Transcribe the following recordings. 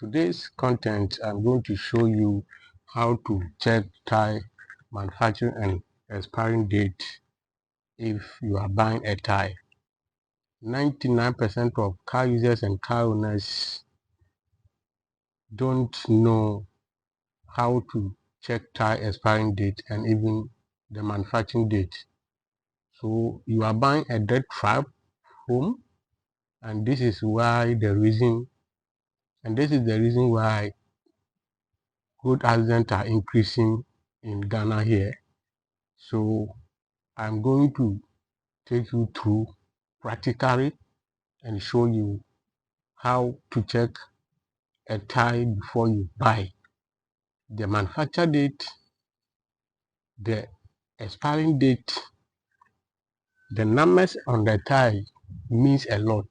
Today's content, I'm going to show you how to check tire manufacturing and expiring date if you are buying a tire. 99% of car users and car owners don't know how to check tire expiring date and even the manufacturing date. So you are buying a dead trap home, and this is the reason why road accidents are increasing in Ghana here. So I'm going to take you through practically and show you how to check a tire before you buy. The manufacture date, the expiring date, the numbers on the tire means a lot.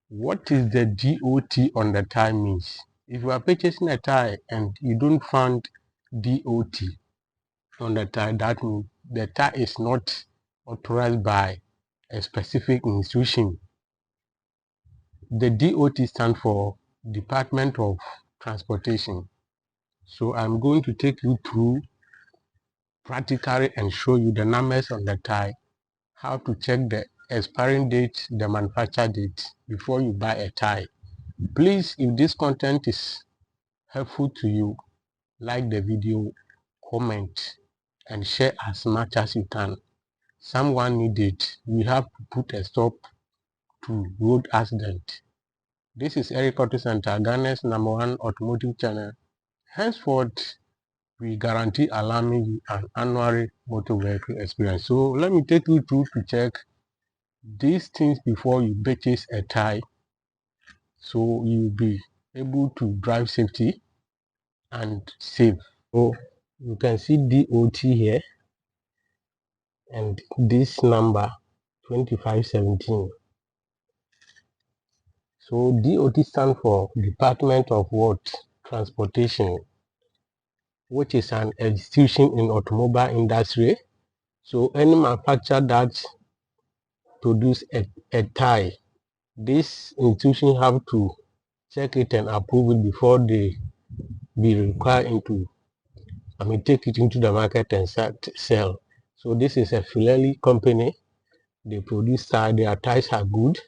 What is the DOT on the tire means? If you are purchasing a tire and you don't find DOT on the tire, that means the tire is not authorized by a specific institution. The DOT stands for Department of Transportation. So I'm going to take you through practically and show you the numbers on the tire, how to check the expiring date, the manufacture date before you buy a tire. Please, if this content is helpful to you, like the video, comment, and share as much as you can. Someone need it. We have to put a stop to road accident. This is Eric Auto Center, Ghana's #1 automotive channel. Henceforth, we guarantee allowing you an annual motor vehicle experience. So let me take you through to check these things before you purchase a tire, so you'll be able to drive safety and safe. So you can see DOT here and this number 2517. So DOT stands for Department of what? Transportation, which is an institution in automobile industry. So any manufacturer that produce a tire, this institution have to check it and approve it before they be required take it into the market and sell. So this is a Philly company. They produce tire. Their tires are good,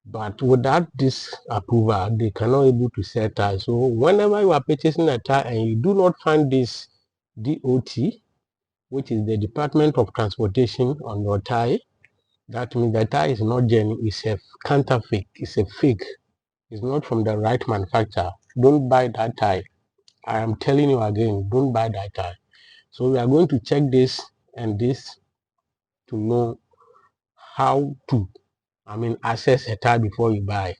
but without this approval, they cannot able to sell tires. So whenever you are purchasing a tire and you do not find this DOT, which is the Department of Transportation, on your tire, that means the tire is not genuine. It's a counterfeit. It's a fake. It's not from the right manufacturer. Don't buy that tire. I am telling you again, don't buy that tire. So we are going to check this and this to know how to access a tire before you buy.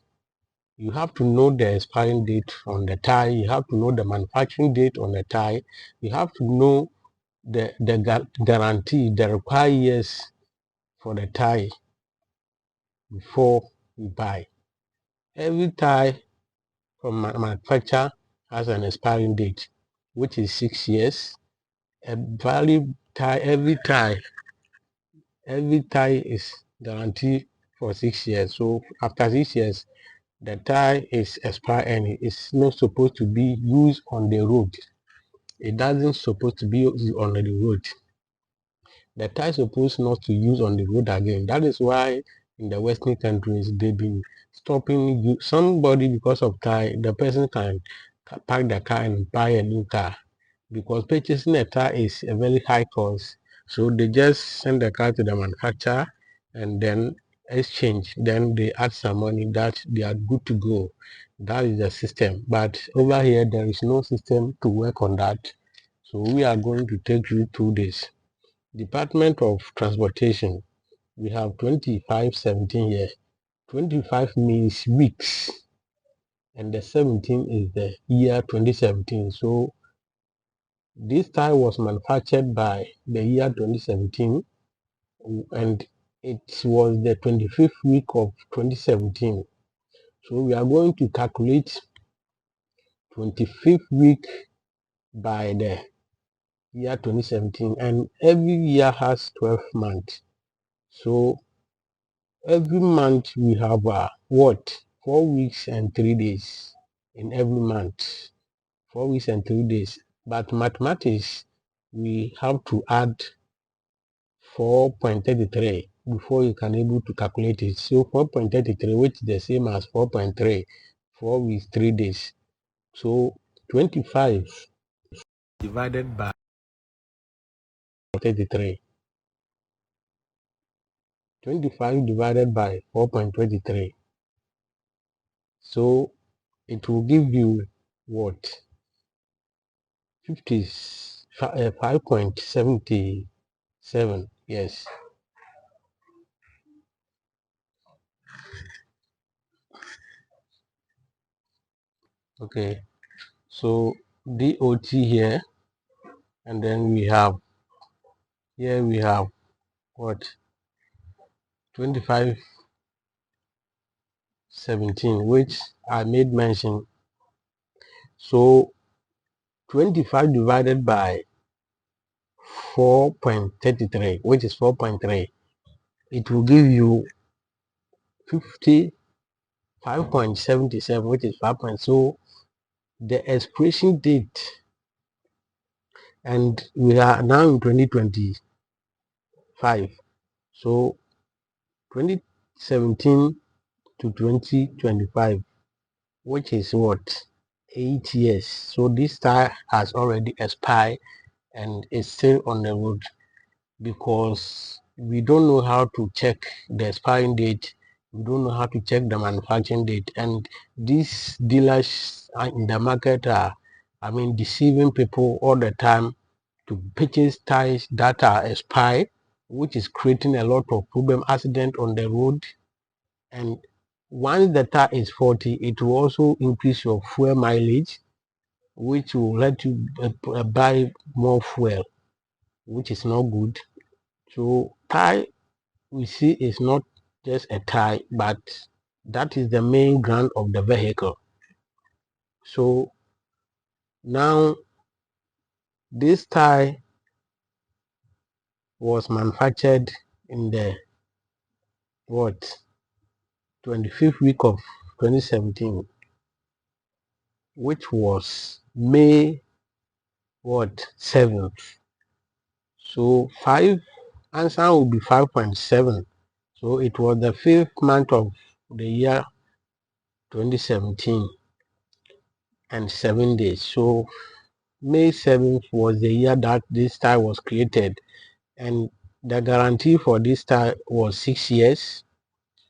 You have to know the expiring date on the tire. You have to know the manufacturing date on the tire. You have to know the guarantee, the required years for the tire before you buy. Every tire from manufacturer has an expiring date, which is 6 years. A valid tire, every tire is guaranteed for 6 years. So after 6 years, the tire is expired and it's not supposed to be used on the road. It doesn't supposed to be used on the road. The tire is supposed not to use on the road again. That is why in the Western countries they've been stopping you. Somebody, because of tire, the person can park the car and buy a new car, because purchasing a tire is a very high cost. So they just send the car to the manufacturer and then exchange. Then they add some money that they are good to go. That is the system. But over here there is no system to work on that. So we are going to take you through this. Department of Transportation. We have 2517 here. 25 means weeks, and the 17 is the year 2017. So this tire was manufactured by the year 2017, and it was the 25th week of 2017. So we are going to calculate 25th week by the year 2017, and every year has 12 months. So every month we have 4 weeks and 3 days. in every month, 4 weeks and 3 days. But mathematics, we have to add 4.33 before you can able to calculate it. So 4.33, which is the same as 4.3, 4 weeks, 3 days. So 25 divided by 33. 25 divided by 4.23. So it will give you what? 5.77. Yes. Okay. So DOT here, and then we have here we have what? 2517, which I made mention. So 25 divided by 4.33, which is 4.3, it will give you 55.77, which is 5. So the expiration date, and we are now in 2025. So 2017 to 2025, which is what? 8 years. So this tire has already expired and is still on the road, because we don't know how to check the expiring date. We don't know how to check the manufacturing date, and these dealers in the market are, deceiving people all the time to purchase tires that are expired, which is creating a lot of problem, accident on the road. And once the tire is faulty, it will also increase your fuel mileage, which will let you buy more fuel, which is not good. So tire, we see, is not just a tire, but that is the main ground of the vehicle. So now this tire was manufactured in the what, 25th week of 2017, which was May what, 7th. So 5 answer will be 5.7. So it was the 5th month of the year 2017 and 7 days. So May 7th was the year that this tire was created, and the guarantee for this tire was 6 years.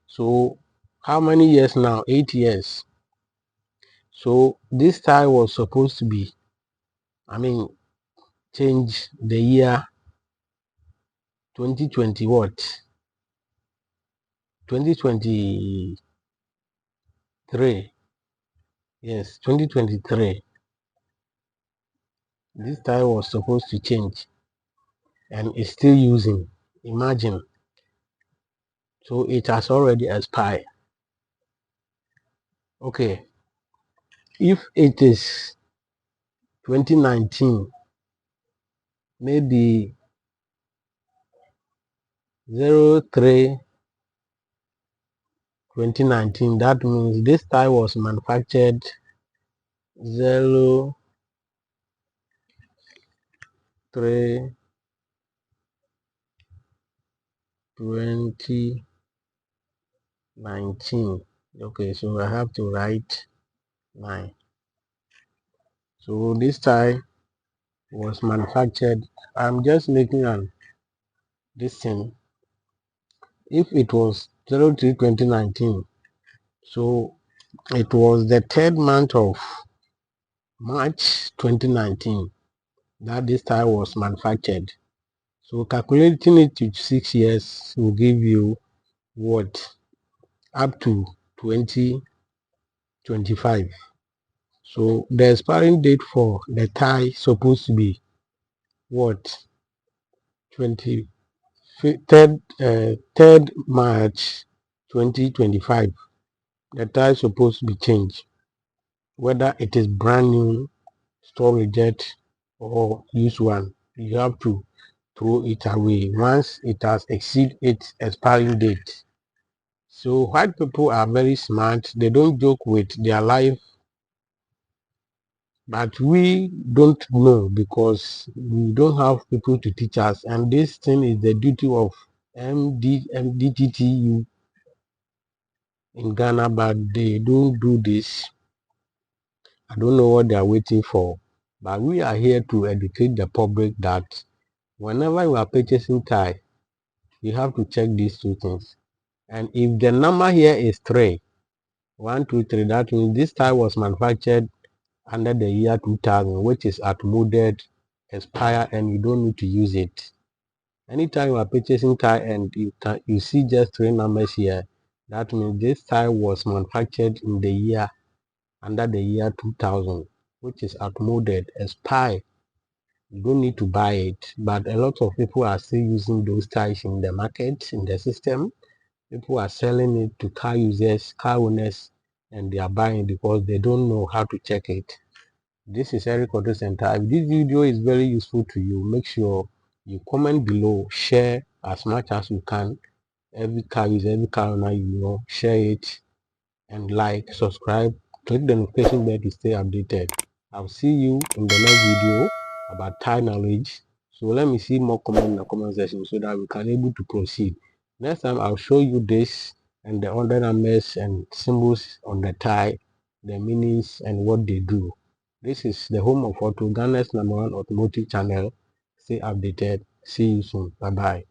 So how many years now? 8 years. So this tire was supposed to be, change the year 2020 what? 2023. Yes, 2023. This tire was supposed to change and is still using. Imagine. So it has already expired. Okay. If it is 2019, maybe 03 2019, that means this tire was manufactured 03 2019. Okay, so I have to write 9. So this tire was manufactured, I'm just making this thing. If it was 03 2019, so it was the 3rd month of March 2019 that this tire was manufactured. So calculating it to 6 years will give you what? Up to 2025. So the expiring date for the tire is supposed to be what? 3rd March 2025. The tire is supposed to be changed, whether it is brand new, store reject, or used one. You have to throw it away once it has exceeded its expiring date. So white people are very smart. They don't joke with their life But we don't know because we don't have people to teach us, and this thing is the duty of MDTTU in Ghana, but they don't do this. I don't know what they are waiting for, but we are here to educate the public that whenever you are purchasing tie, you have to check these two things. And if the number here is 3, 1, 2, 3, that means this tie was manufactured under the year 2000, which is outmoded, expire, and you don't need to use it. Anytime you are purchasing tie and you see just 3 numbers here, that means this tie was manufactured in the year under the year 2000, which is outmoded, expired. You don't need to buy it, but a lot of people are still using those ties in the market, in the system. People are selling it to car users, car owners, and they are buying because they don't know how to check it. This is Eric Auto Center. If this video is very useful to you, make sure you comment below, share as much as you can. Every car user, every car owner you know, share it and like, subscribe, click the notification bell to stay updated. I'll see you in the next video about tire knowledge. So let me see more comment in the comment section so that we can able to proceed. Next time I'll show you this and the other numbers and symbols on the tie, the meanings and what they do. This is the home of Auto, Ghana's #1 automotive channel. Stay updated. See you soon. Bye bye.